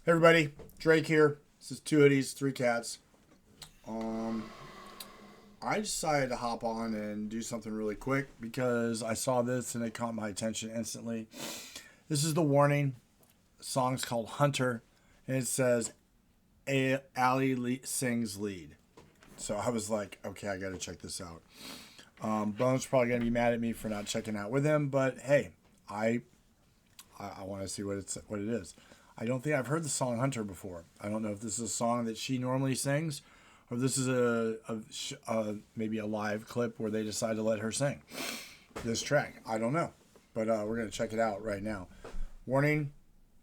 Hey everybody, Drake here. This is Two Hoodies, Three Cats. I decided to hop on and do something really quick because I saw this and it caught my attention instantly. This is the warning. The song's called Hunter, and it says Ali sings lead. So I was like, okay, I got to check this out. Bone's probably gonna be mad at me for not checking out with him, but hey, I want to see what it is. I don't think I've heard the song Hunter before. I don't know if this is a song that she normally sings, or if this is maybe a live clip where they decide to let her sing this track. I don't know, but we're gonna check it out right now. Warning,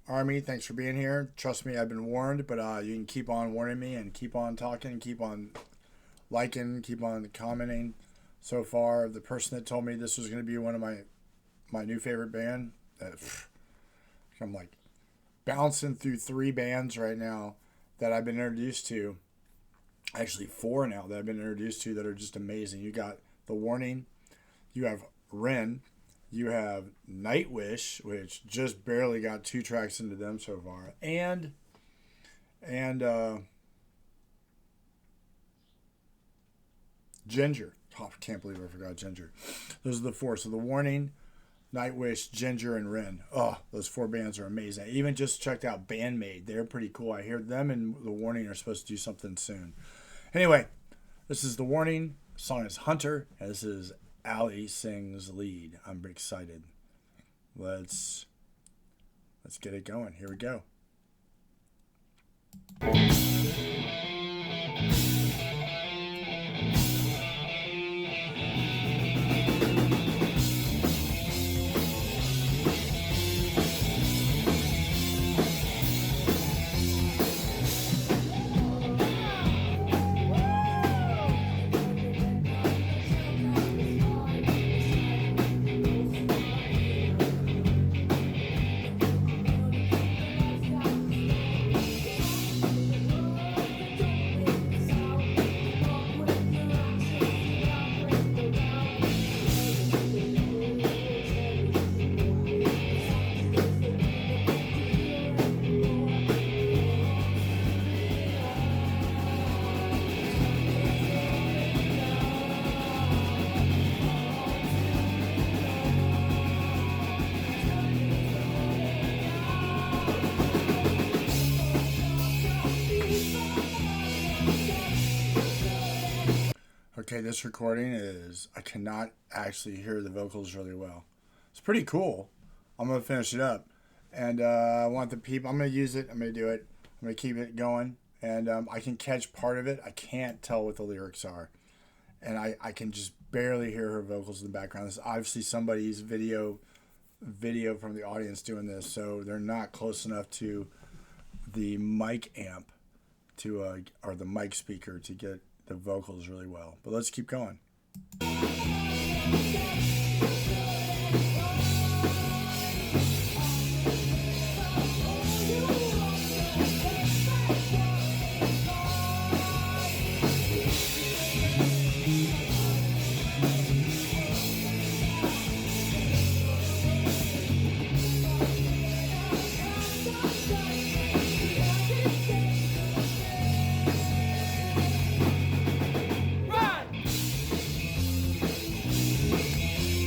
Army, thanks for being here. Trust me, I've been warned, but you can keep on warning me and keep on talking, keep on liking, keep on commenting. So far, the person that told me this was going to be one of my new favorite band, I'm like bouncing through 3 bands right now that I've been introduced to. Actually, 4 now that I've been introduced to that are just amazing. You got The Warning, you have Ren, you have Nightwish, which just barely got 2 tracks into them so far, and Ginger. Oh, I can't believe I forgot Ginger. Those are the 4. So The Warning, Nightwish, Ginger, and Ren. Oh, those 4 bands are amazing. I even just checked out Bandmade. They're pretty cool. I hear them and The Warning are supposed to do something soon. Anyway, this is The Warning. The song is Hunter, and this is Ali sings lead. I'm excited. Let's get it going. Here we go. Okay, this recording is, I cannot actually hear the vocals really well. It's pretty cool. I'm going to finish it up. And I want the people, I'm going to use it. I'm going to do it. I'm going to keep it going. And I can catch part of it. I can't tell what the lyrics are. And I can just barely hear her vocals in the background. This is obviously somebody's video from the audience doing this. So they're not close enough to the mic amp or the mic speaker to get the vocals really well. But let's keep going.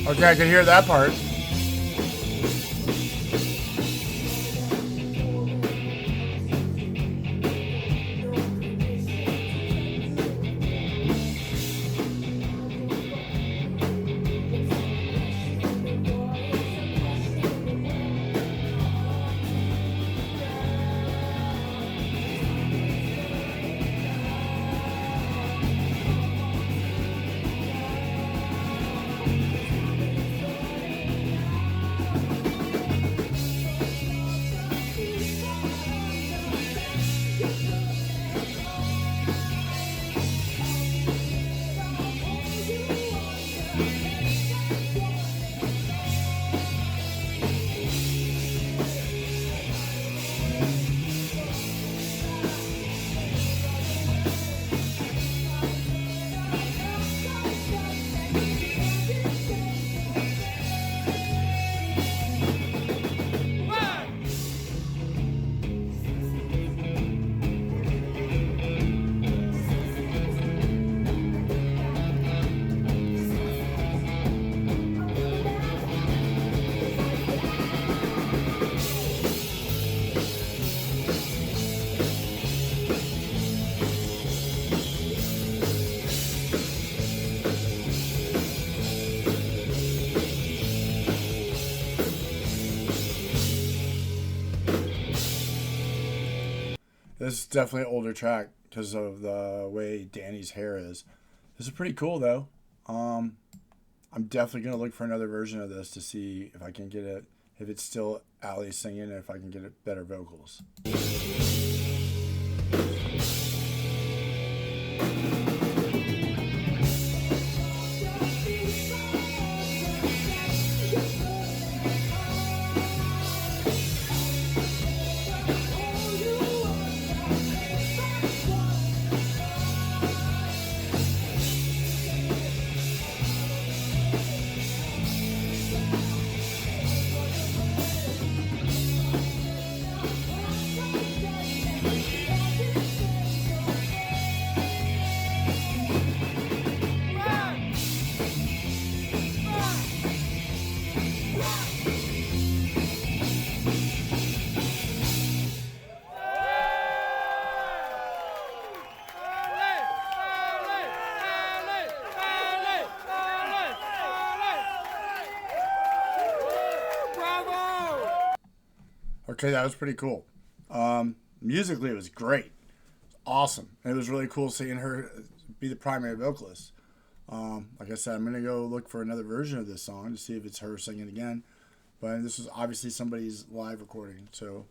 Okay, I can hear that part. This is definitely an older track because of the way Danny's hair is. This is pretty cool though. I'm definitely gonna look for another version of this to see if I can get it, if it's still Ali singing, and if I can get it better vocals. Okay, that was pretty cool. Musically, it was great. It was awesome. And it was really cool seeing her be the primary vocalist. Like I said, I'm going to go look for another version of this song to see if it's her singing again. But this was obviously somebody's live recording. So,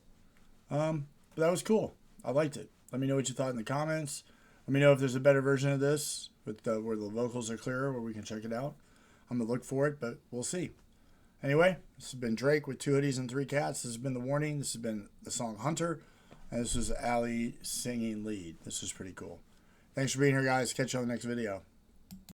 but that was cool. I liked it. Let me know what you thought in the comments. Let me know if there's a better version of this with where the vocals are clearer, where we can check it out. I'm going to look for it, but we'll see. Anyway, this has been Drake with 2 Hoodies and 3 Cats. This has been The Warning. This has been the song Hunter. And this is Ali singing lead. This is pretty cool. Thanks for being here, guys. Catch you on the next video.